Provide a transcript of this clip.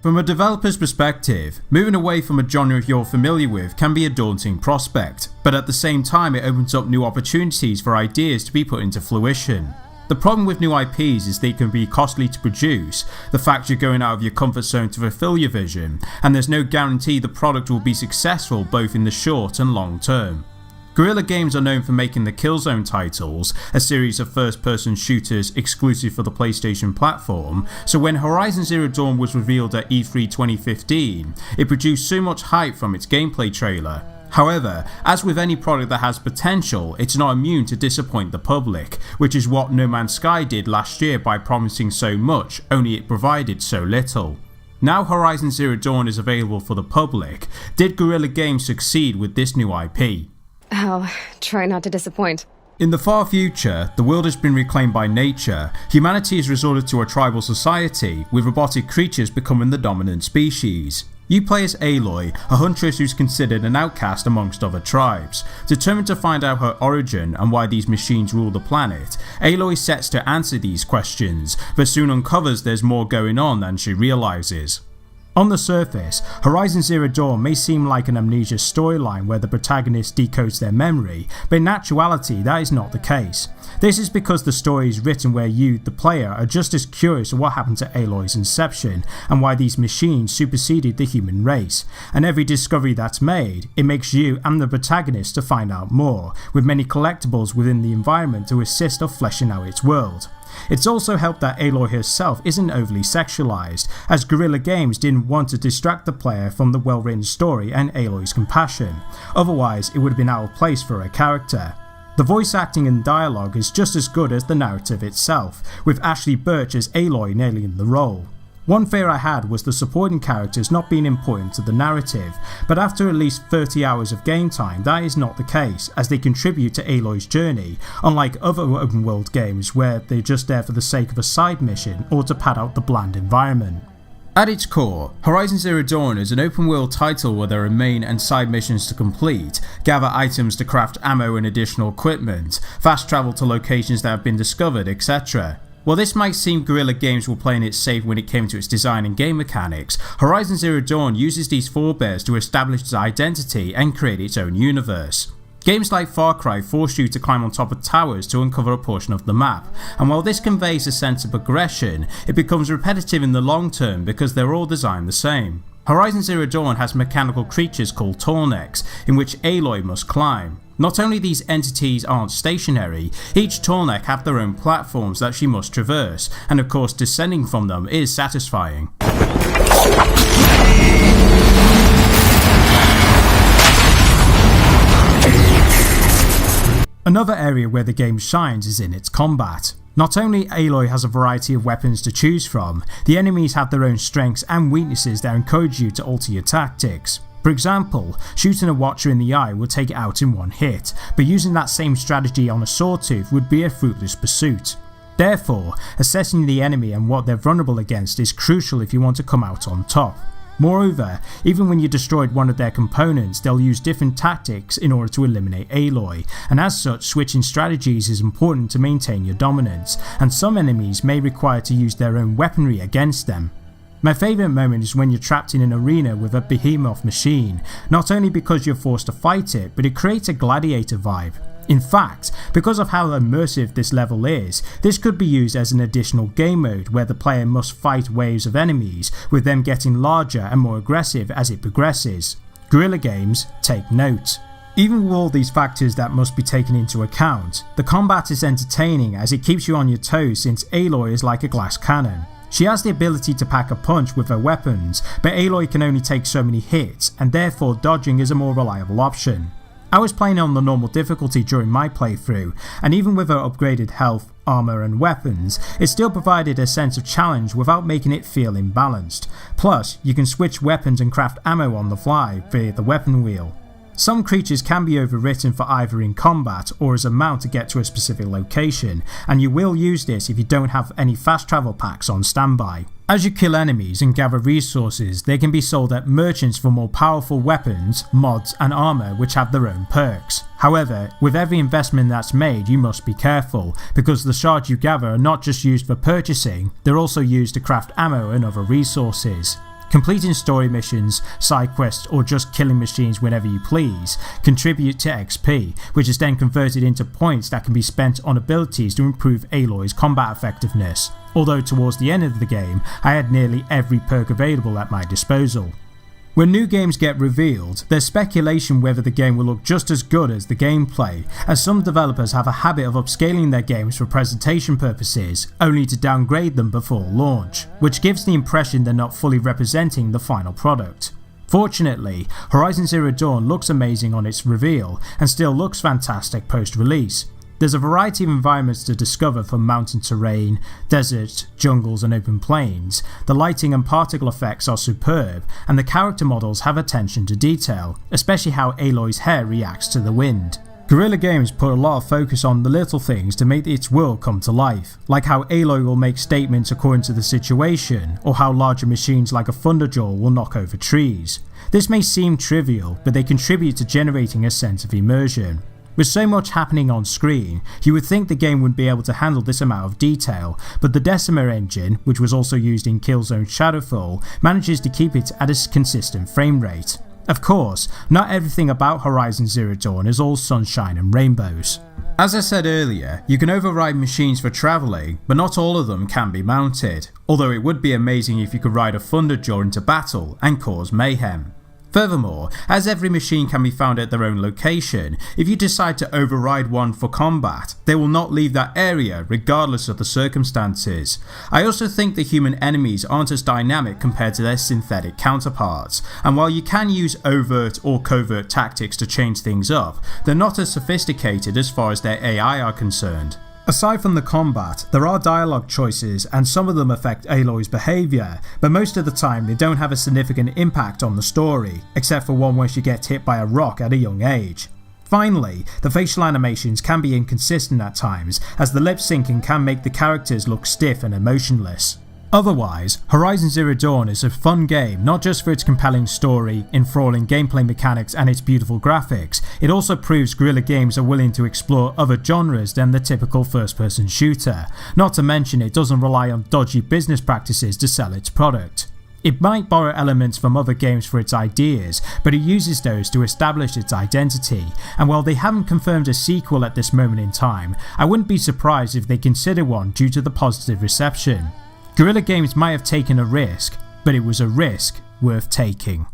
From a developer's perspective, moving away from a genre you're familiar with can be a daunting prospect, but at the same time it opens up new opportunities for ideas to be put into fruition. The problem with new IPs is they can be costly to produce, the fact you're going out of your comfort zone to fulfill your vision, and there's no guarantee the product will be successful both in the short and long term. Guerrilla Games are known for making the Killzone titles, a series of first-person shooters exclusive for the PlayStation platform, so when Horizon Zero Dawn was revealed at E3 2015, it produced so much hype from its gameplay trailer. However, as with any product that has potential, it's not immune to disappoint the public, which is what No Man's Sky did last year by promising so much, only it provided so little. Now Horizon Zero Dawn is available for the public, did Guerrilla Games succeed with this new IP? I'll try not to disappoint. In the far future, the world has been reclaimed by nature, humanity has resorted to a tribal society, with robotic creatures becoming the dominant species. You play as Aloy, a huntress who's considered an outcast amongst other tribes. Determined to find out her origin and why these machines rule the planet, Aloy sets to answer these questions, but soon uncovers there's more going on than she realises. On the surface, Horizon Zero Dawn may seem like an Amnesia storyline where the protagonist decodes their memory, but in actuality that is not the case. This is because the story is written where you, the player, are just as curious of what happened to Aloy's inception and why these machines superseded the human race, and every discovery that's made, it makes you and the protagonist to find out more, with many collectibles within the environment to assist of fleshing out its world. It's also helped that Aloy herself isn't overly sexualized, as Guerrilla Games didn't want to distract the player from the well-written story and Aloy's compassion, otherwise it would have been out of place for her character. The voice acting and dialogue is just as good as the narrative itself, with Ashley Birch as Aloy nailing the role. One fear I had was the supporting characters not being important to the narrative, but after at least 30 hours of game time that is not the case, as they contribute to Aloy's journey, unlike other open world games where they're just there for the sake of a side mission or to pad out the bland environment. At its core, Horizon Zero Dawn is an open world title where there are main and side missions to complete, gather items to craft ammo and additional equipment, fast travel to locations that have been discovered, etc. While this might seem Guerrilla Games were playing it safe when it came to its design and game mechanics, Horizon Zero Dawn uses these forebears to establish its identity and create its own universe. Games like Far Cry force you to climb on top of towers to uncover a portion of the map, and while this conveys a sense of progression, it becomes repetitive in the long term because they're all designed the same. Horizon Zero Dawn has mechanical creatures called Tallnecks, in which Aloy must climb. Not only these entities aren't stationary, each Tallneck have their own platforms that she must traverse, and of course descending from them is satisfying. Another area where the game shines is in its combat. Not only Aloy has a variety of weapons to choose from, the enemies have their own strengths and weaknesses that encourage you to alter your tactics. For example, shooting a Watcher in the eye will take it out in one hit, but using that same strategy on a Sawtooth would be a fruitless pursuit. Therefore, assessing the enemy and what they're vulnerable against is crucial if you want to come out on top. Moreover, even when you destroyed one of their components, they'll use different tactics in order to eliminate Aloy, and as such switching strategies is important to maintain your dominance, and some enemies may require to use their own weaponry against them. My favourite moment is when you're trapped in an arena with a behemoth machine, not only because you're forced to fight it, but it creates a gladiator vibe. In fact, because of how immersive this level is, this could be used as an additional game mode where the player must fight waves of enemies, with them getting larger and more aggressive as it progresses. Guerrilla Games, take note. Even with all these factors that must be taken into account, the combat is entertaining as it keeps you on your toes since Aloy is like a glass cannon. She has the ability to pack a punch with her weapons, but Aloy can only take so many hits, and therefore dodging is a more reliable option. I was playing on the normal difficulty during my playthrough, and even with her upgraded health, armour and weapons, it still provided a sense of challenge without making it feel imbalanced. Plus, you can switch weapons and craft ammo on the fly via the weapon wheel. Some creatures can be overwritten for either in combat or as a mount to get to a specific location, and you will use this if you don't have any fast travel packs on standby. As you kill enemies and gather resources, they can be sold at merchants for more powerful weapons, mods and armour which have their own perks. However, with every investment that's made you must be careful, because the shards you gather are not just used for purchasing, they're also used to craft ammo and other resources. Completing story missions, side quests, or just killing machines whenever you please contribute to XP, which is then converted into points that can be spent on abilities to improve Aloy's combat effectiveness, although towards the end of the game I had nearly every perk available at my disposal. When new games get revealed, there's speculation whether the game will look just as good as the gameplay, as some developers have a habit of upscaling their games for presentation purposes, only to downgrade them before launch, which gives the impression they're not fully representing the final product. Fortunately, Horizon Zero Dawn looks amazing on its reveal, and still looks fantastic post-release. There's a variety of environments to discover, from mountain terrain, deserts, jungles and open plains. The lighting and particle effects are superb, and the character models have attention to detail, especially how Aloy's hair reacts to the wind. Guerrilla Games put a lot of focus on the little things to make its world come to life, like how Aloy will make statements according to the situation, or how larger machines like a Thunderjaw will knock over trees. This may seem trivial, but they contribute to generating a sense of immersion. With so much happening on screen, you would think the game would be able to handle this amount of detail, but the Decima engine, which was also used in Killzone Shadowfall, manages to keep it at a consistent frame rate. Of course, not everything about Horizon Zero Dawn is all sunshine and rainbows. As I said earlier, you can override machines for travelling, but not all of them can be mounted, although it would be amazing if you could ride a Thunderjaw into battle and cause mayhem. Furthermore, as every machine can be found at their own location, if you decide to override one for combat, they will not leave that area regardless of the circumstances. I also think the human enemies aren't as dynamic compared to their synthetic counterparts, and while you can use overt or covert tactics to change things up, they're not as sophisticated as far as their AI are concerned. Aside from the combat, there are dialogue choices, and some of them affect Aloy's behaviour, but most of the time they don't have a significant impact on the story, except for one where she gets hit by a rock at a young age. Finally, the facial animations can be inconsistent at times, as the lip syncing can make the characters look stiff and emotionless. Otherwise, Horizon Zero Dawn is a fun game not just for its compelling story, enthralling gameplay mechanics and its beautiful graphics. It also proves Guerrilla Games are willing to explore other genres than the typical first-person shooter, not to mention it doesn't rely on dodgy business practices to sell its product. It might borrow elements from other games for its ideas, but it uses those to establish its identity, and while they haven't confirmed a sequel at this moment in time, I wouldn't be surprised if they consider one due to the positive reception. Guerrilla Games might have taken a risk, but it was a risk worth taking.